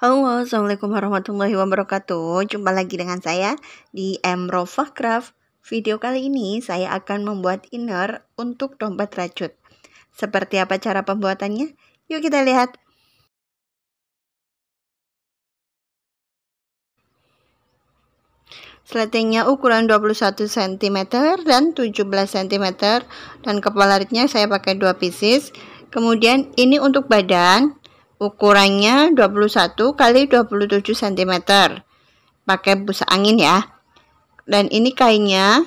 Halo, Assalamualaikum warahmatullahi wabarakatuh. Jumpa lagi dengan saya di Emrofah Craft. Video kali ini saya akan membuat inner untuk dompet racut. Seperti apa cara pembuatannya? Yuk kita lihat. Sletingnya ukuran 21 cm dan 17 cm, dan kepala ritnya saya pakai 2 pieces. Kemudian ini untuk badan, ukurannya 21 kali 27 cm. Pakai busa angin ya. Dan ini kainnya,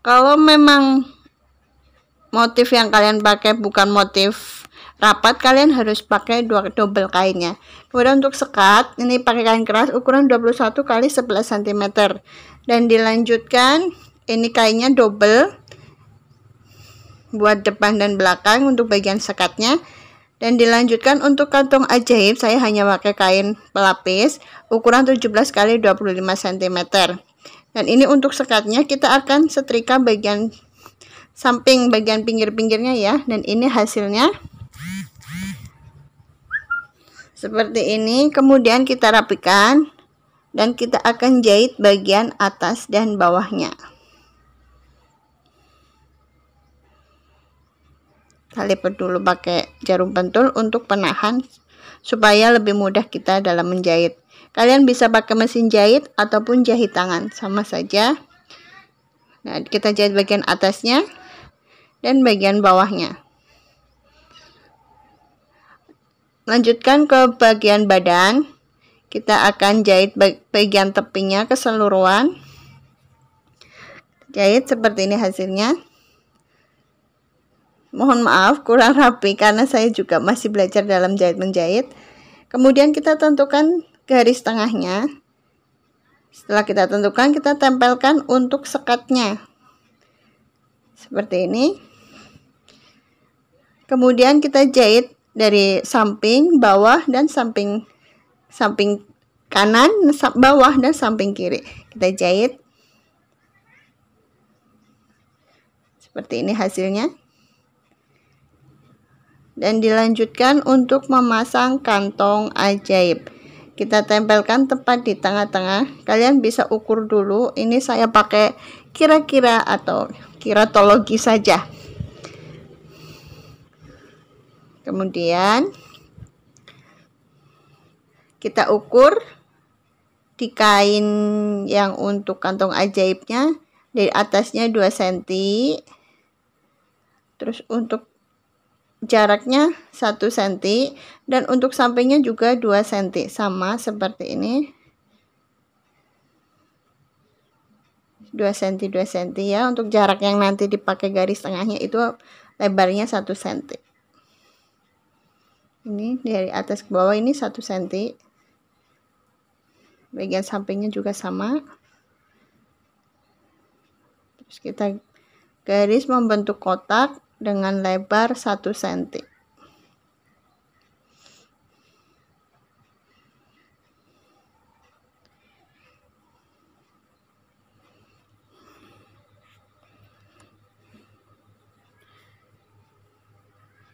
kalau memang motif yang kalian pakai bukan motif rapat, kalian harus pakai double kainnya. Kemudian untuk sekat, ini pakai kain keras ukuran 21 kali 11 cm. Dan dilanjutkan, ini kainnya double buat depan dan belakang untuk bagian sekatnya. Dan dilanjutkan untuk kantong ajaib, saya hanya pakai kain pelapis ukuran 17 kali 25 cm. Dan ini untuk sekatnya kita akan setrika bagian samping, bagian pinggir-pinggirnya ya. Dan ini hasilnya seperti ini. Kemudian kita rapikan dan kita akan jahit bagian atas dan bawahnya. Kita lipat dulu pakai jarum pentul untuk penahan supaya lebih mudah kita dalam menjahit. Kalian bisa pakai mesin jahit ataupun jahit tangan, sama saja. Nah, kita jahit bagian atasnya dan bagian bawahnya. Lanjutkan ke bagian badan. Kita akan jahit bagian tepinya keseluruhan. Jahit seperti ini hasilnya. Mohon maaf kurang rapi karena saya juga masih belajar dalam jahit-menjahit. Kemudian kita tentukan garis tengahnya. Setelah kita tentukan, kita tempelkan untuk sekatnya. Seperti ini. Kemudian kita jahit dari samping, bawah, dan samping kanan, bawah, dan samping kiri. Kita jahit. Seperti ini hasilnya. Dan dilanjutkan untuk memasang kantong ajaib. Kita tempelkan tepat di tengah-tengah. Kalian bisa ukur dulu. Ini saya pakai kira-kira atau kiratologi saja. Kemudian kita ukur di kain yang untuk kantong ajaibnya, dari atasnya 2 cm. Terus untuk jaraknya 1 cm, dan untuk sampingnya juga 2 cm, sama seperti ini. 2 cm 2 cm ya. Untuk jarak yang nanti dipakai garis tengahnya itu lebarnya 1 cm. Ini dari atas ke bawah ini 1 cm. Bagian sampingnya juga sama. Terus kita garis membentuk kotak dengan lebar 1 cm.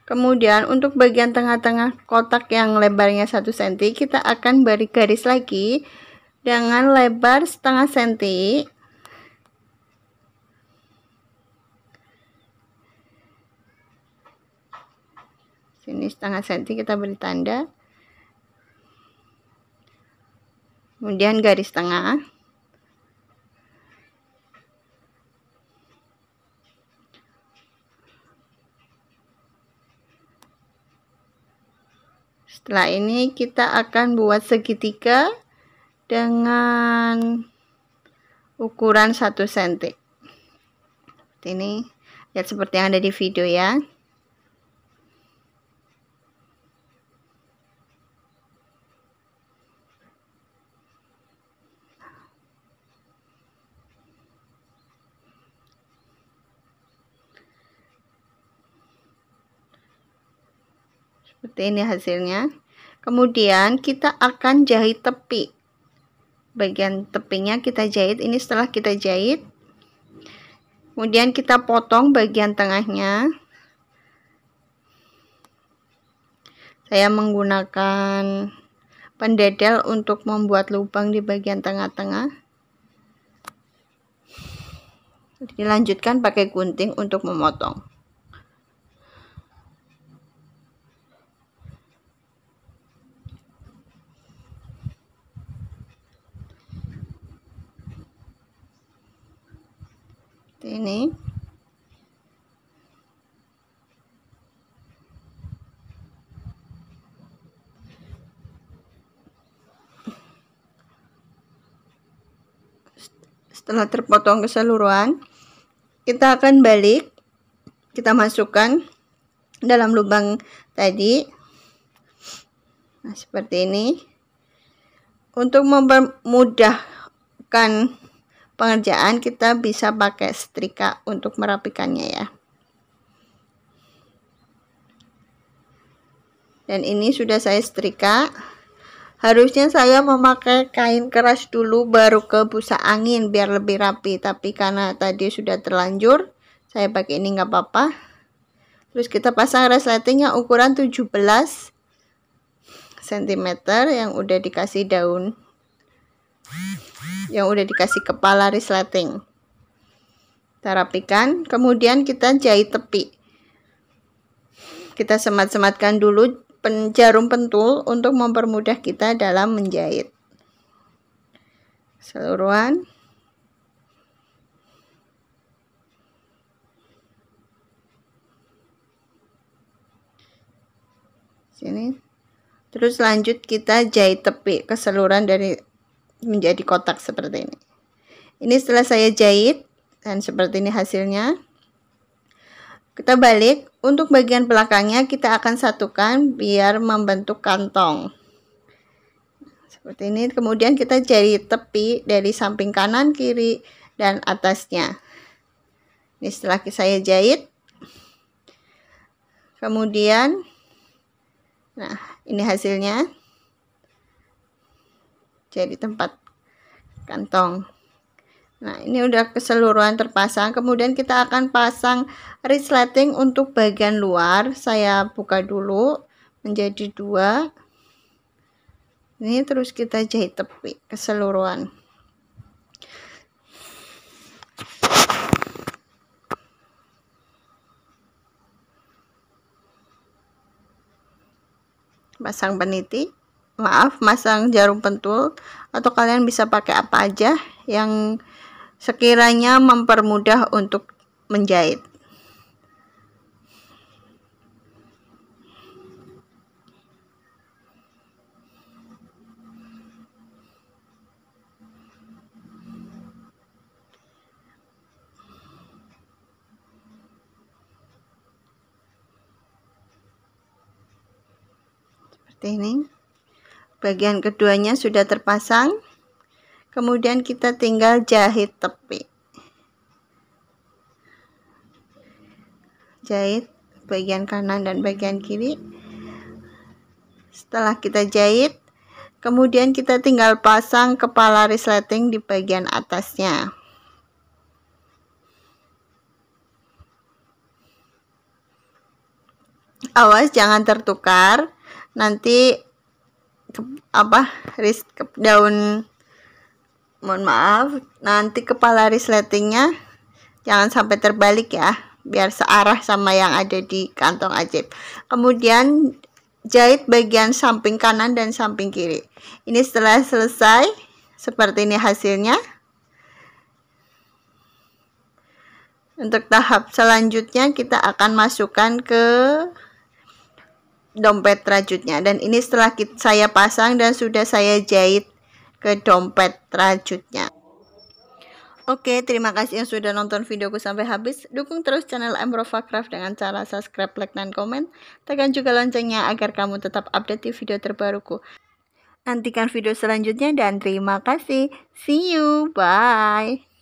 Kemudian untuk bagian tengah-tengah kotak yang lebarnya 1 cm, kita akan beri garis lagi dengan lebar setengah cm. Sini setengah cm kita beri tanda. Kemudian garis tengah. Setelah ini kita akan buat segitiga dengan ukuran 1 cm. Seperti ini. Lihat seperti yang ada di video ya. Seperti ini hasilnya. Kemudian kita akan jahit tepi. Bagian tepinya kita jahit. Ini setelah kita jahit, kemudian kita potong bagian tengahnya. Saya menggunakan pendedel untuk membuat lubang di bagian tengah-tengah. Dilanjutkan pakai gunting untuk memotong. Ini setelah terpotong keseluruhan, kita akan balik, kita masukkan dalam lubang tadi. Nah, seperti ini. Untuk mempermudahkan pengerjaan, kita bisa pakai setrika untuk merapikannya ya. Dan ini sudah saya setrika. Harusnya saya memakai kain keras dulu baru ke busa angin biar lebih rapi, tapi karena tadi sudah terlanjur, saya pakai ini nggak apa-apa. Terus kita pasang resletingnya ukuran 17 cm yang udah dikasih daun, yang udah dikasih kepala resleting. Kita rapikan, kemudian kita jahit tepi. Kita semat-sematkan dulu jarum pentul untuk mempermudah kita dalam menjahit. Keseluruhan. Sini. Terus lanjut kita jahit tepi keseluruhan dari menjadi kotak seperti ini. Ini setelah saya jahit dan seperti ini hasilnya. Kita balik, untuk bagian belakangnya kita akan satukan biar membentuk kantong. Seperti ini, kemudian kita jahit tepi dari samping kanan, kiri, dan atasnya. Ini setelah saya jahit. Kemudian, nah ini hasilnya. Jadi tempat kantong. Nah, ini udah keseluruhan terpasang. Kemudian kita akan pasang resleting untuk bagian luar. Saya buka dulu menjadi 2. Ini terus kita jahit tepi keseluruhan. Pasang peniti. Masang jarum pentul, atau kalian bisa pakai apa aja yang sekiranya mempermudah untuk menjahit. Seperti ini. Bagian keduanya sudah terpasang. Kemudian kita tinggal jahit tepi. Jahit bagian kanan dan bagian kiri. Setelah kita jahit, kemudian kita tinggal pasang kepala resleting di bagian atasnya. Awas jangan tertukar. Nanti daun, mohon maaf, nanti kepala resletingnya jangan sampai terbalik ya, biar searah sama yang ada di kantong ajaib. Kemudian jahit bagian samping kanan dan samping kiri. Ini setelah selesai, seperti ini hasilnya. Untuk tahap selanjutnya kita akan masukkan ke dompet rajutnya, dan ini setelah saya pasang dan sudah saya jahit ke dompet rajutnya. Oke, terima kasih yang sudah nonton videoku sampai habis. Dukung terus channel Amrova Craft dengan cara subscribe, like, dan komen. Tekan juga loncengnya agar kamu tetap update di video terbaruku. Nantikan video selanjutnya dan terima kasih. See you, bye.